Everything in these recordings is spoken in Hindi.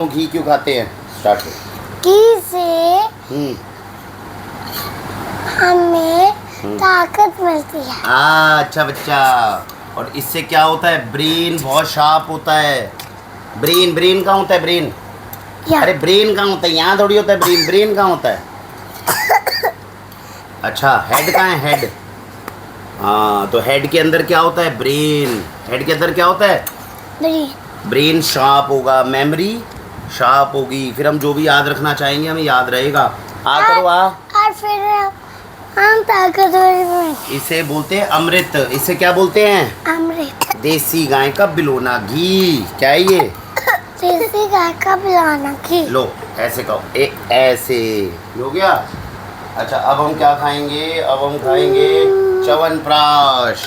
घी क्यों खाते हैं? स्टार्ट करो। घी से हमें ताकत मिलती है। अच्छा बच्चा। और इससे क्या होता है? ब्रेन बहुत शार्प होता है। ब्रेन ब्रेन कहाँ होता है? ब्रेन अरे ब्रेन कहाँ होता है? यहाँ थोड़ी होता है ब्रेन। ब्रेन कहाँ होता है? अच्छा हेड कहाँ है? हेड। हाँ तो हेड के अंदर क्या होता है? ब्रेन। हेड के अंदर क्या होता है? ब्रेन शार्प होगा, मेमोरी शार्प होगी, फिर हम जो भी याद रखना चाहेंगे हमें याद रहेगा। आ करो आ। और फिर हम ताकतवर। इसे बोलते हैं अमृत। इसे क्या बोलते हैं? अमृत। देसी गाय का बिलोना घी। क्या है ये? देसी गाय का बिलोना घी। लो ऐसे कहो, ऐसे हो गया। अच्छा अब हम क्या खाएंगे? अब हम खाएंगे च्यवनप्राश।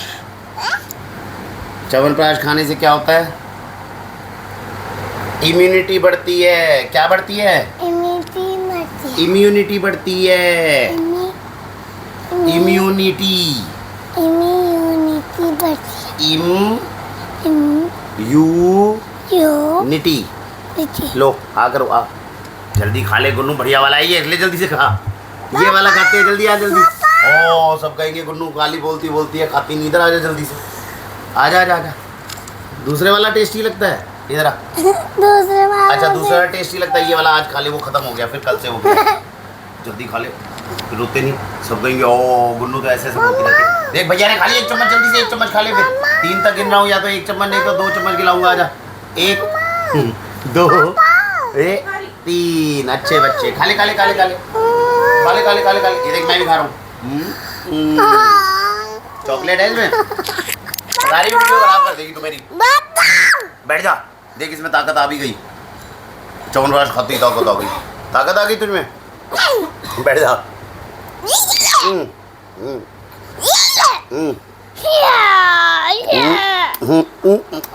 च्यवनप्राश खाने से क्या होता है? इम्यूनिटी बढ़ती है। क्या बढ़ती है? इम्यूनिटी बढ़ती है। इम्यूनिटी बढ़ती है। निटी। लो आ करो आ। जल्दी खा ले गुन्नू, बढ़िया वाला है ये। ले जल्दी से खा। ये वाला खाते हैं, जल्दी आ जल्दी। ओ सब कहेंगे गुन्नू काली बोलती बोलती है, खाती नहीं। इधर आ जा जल्दी से। आजा आजा आजा। दूसरे वाला टेस्टी लगता है। इधर आ। अच्छा दूसरा टेस्टी लगता है। ये वाला आज खा ले, वो खत्म हो गया, फिर कल से हो गया। जल्दी खा ले, फिर रोते नहीं। सब कहेंगे ओ गुन्नू तो ऐसे बोलती रहती है। देख भैया ने खा लिया एक चम्मच, जल्दी से एक चम्मच खा ले। फिर 3 तक गिन रहा हूँ, या तो 1 चम्मच नहीं तो 2 चम्मच खिलाऊंगा। आजा 1 2 3। अच्छे बच्चे। खा ले खा ले खा ले खा ले खा ले खा ले खा ले खा ले। ये देख मैं भी खा रहा हूँ। चॉकलेट है इसमें। सारी वीडियो खराब कर देगी तू मेरी। बैठ जा। देख इसमें ताकत आ भी गई। च्यवनप्राश खाती ताकत आ गई। ताकत आ गई तुझमें। बैठ जा।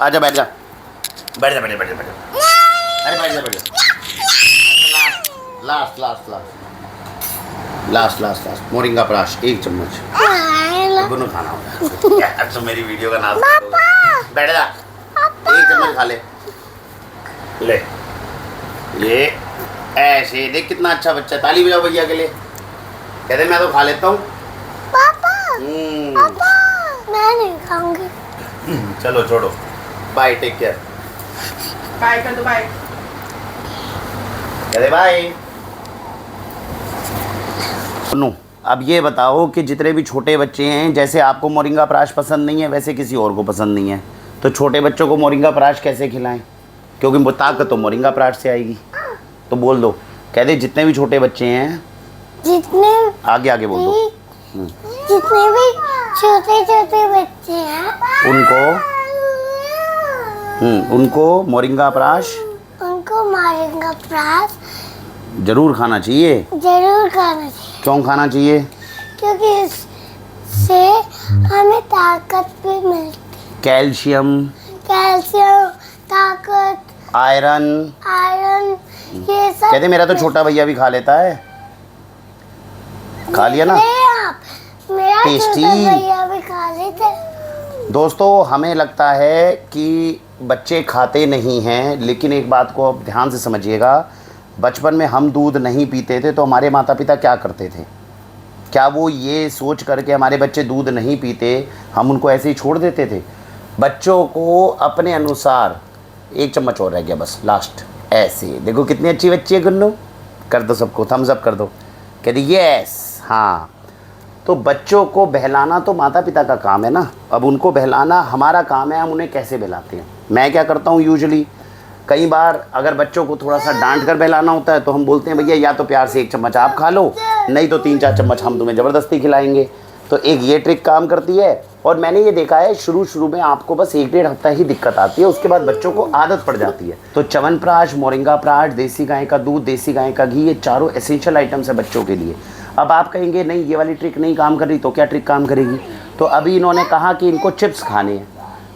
आजा बैठ जा। बैठ जा बैठ जा बैठ जा बैठ जा। अरे बैठ जा बैठ जा। Last last last last last last moringa prash 1 चम्मच। दोनों खाना होगा यार। तो मेरी वीडियो का नाम बैठ जा। 1 चम्मच खा ले। ले ये ऐसे देख कितना अच्छा बच्चा। ताली बजाओ भैया के लिए। कहते मैं तो खा लेता हूँ। पापा मैं नहीं खाऊंगी। चलो छोड़ो। Bye take care. बाय कर दो। बाय कहते बाय। सुनो अब ये बताओ कि जितने भी छोटे बच्चे हैं, जैसे आपको मोरिंगा प्राश पसंद नहीं है वैसे किसी और को पसंद नहीं है, तो छोटे बच्चों को मोरिंगा प्राश कैसे खिलाएं? क्योंकि वो ताकत तो मोरिंगा प्राश से आएगी। तो बोल दो। कहते जितने भी छोटे बच्चे हैं, जितने आगे आगे बोल दो। जितने भी छोटे छोटे बच्चे हैं उनको मोरिंगा प्राश उनको मोरिंगा प्राश जरूर खाना चाहिए। जरूर खाना चाहिए। क्यों खाना चाहिए? क्योंकि इससे हमें ताकत भी मिलती। कैल्शियम, ताकत, आयरन ये सब। कहते मेरा तो छोटा भैया भी खा लेता है। खा लिया ना? मेरा टेस्टी। छोटा भैया भी खा लेते हैं। दोस्तों हमें लगता है कि बच्चे खाते नहीं हैं, लेकिन एक बात को आप ध्यान से समझिएगा। बचपन में हम दूध नहीं पीते थे तो हमारे माता पिता क्या करते थे? क्या वो ये सोच करके हमारे बच्चे दूध नहीं पीते हम उनको ऐसे ही छोड़ देते थे? बच्चों को अपने अनुसार 1 चम्मच और रह गया बस लास्ट। ऐसे देखो कितनी अच्छी बच्ची है गुन्नू। कर दो सबको थम्स अप कर दो। कह दी यस। हाँ तो बच्चों को बहलाना तो माता पिता का काम है ना। अब उनको बहलाना हमारा काम है। हम उन्हें कैसे बहलाते हैं? मैं क्या करता हूँ यूजुअली, कई बार अगर बच्चों को थोड़ा सा डांट कर बहलाना होता है तो हम बोलते हैं भैया या तो प्यार से 1 चम्मच आप खा लो, नहीं तो 3-4 चम्मच हम तुम्हें ज़बरदस्ती खिलाएंगे। तो एक ये ट्रिक काम करती है। और मैंने ये देखा है शुरू में आपको बस 1-1.5 हफ्ता ही दिक्कत आती है, उसके बाद बच्चों को आदत पड़ जाती है। तो च्यवनप्राश, मोरिंगा प्राश, देसी गाय का दूध, देसी गाय का घी, ये चारों एसेंशियल आइटम्स है बच्चों के लिए। अब आप कहेंगे नहीं ये वाली ट्रिक नहीं काम कर रही, तो क्या ट्रिक काम करेगी? तो अभी इन्होंने कहा कि इनको चिप्स खाने हैं।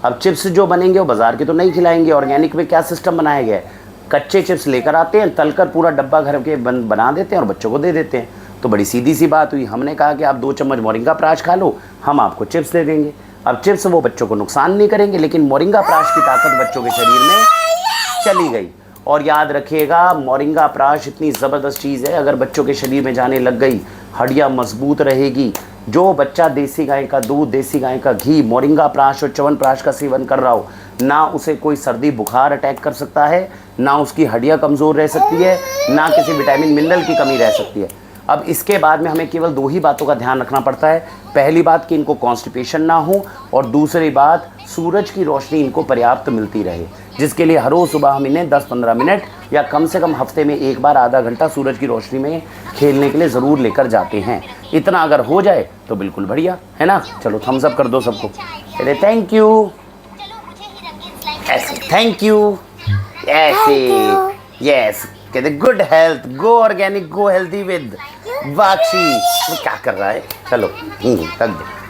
अब चिप्स जो बनेंगे वो बाज़ार के तो नहीं खिलाएंगे। ऑर्गेनिक में क्या सिस्टम बनाया गया है? कच्चे चिप्स लेकर आते हैं, तलकर पूरा डब्बा घर के बना देते हैं और बच्चों को दे देते हैं। तो बड़ी सीधी सी बात हुई। हमने कहा कि आप 2 चम्मच मोरिंगा प्राश खा लो, हम आपको चिप्स दे देंगे। अब चिप्स वो बच्चों को नुकसान नहीं करेंगे, लेकिन मोरिंगा प्राश की ताकत बच्चों के शरीर में चली गई। और याद रखिएगा, मोरिंगा प्राश इतनी ज़बरदस्त चीज़ है, अगर बच्चों के शरीर में जाने लग गई, हड्डियाँ मजबूत रहेगी। जो बच्चा देसी गाय का दूध, देसी गाय का घी, मोरिंगा प्राश और च्यवनप्राश का सेवन कर रहा हो, ना उसे कोई सर्दी बुखार अटैक कर सकता है, ना उसकी हड्डियाँ कमज़ोर रह सकती है, ना किसी विटामिन मिनरल की कमी रह सकती है। अब इसके बाद में हमें केवल 2 ही बातों का ध्यान रखना पड़ता है। पहली बात कि इनको कॉन्स्टिपेशन ना हो, और दूसरी बात सूरज की रोशनी इनको पर्याप्त मिलती रहे, जिसके लिए हर रोज़ सुबह हम इन्हें 10-15 मिनट या कम से कम हफ्ते में एक बार आधा घंटा सूरज की रोशनी में खेलने के लिए ज़रूर लेकर जाते हैं। इतना अगर हो जाए तो बिल्कुल बढ़िया है ना। चलो थम्स अप कर दो सबको, अरे थैंक यू, ऐसे थैंक यू, ऐसे यस, कहते good health, go organic, go healthy with Vakshi. वो क्या कर रहा है, चलो रख दो।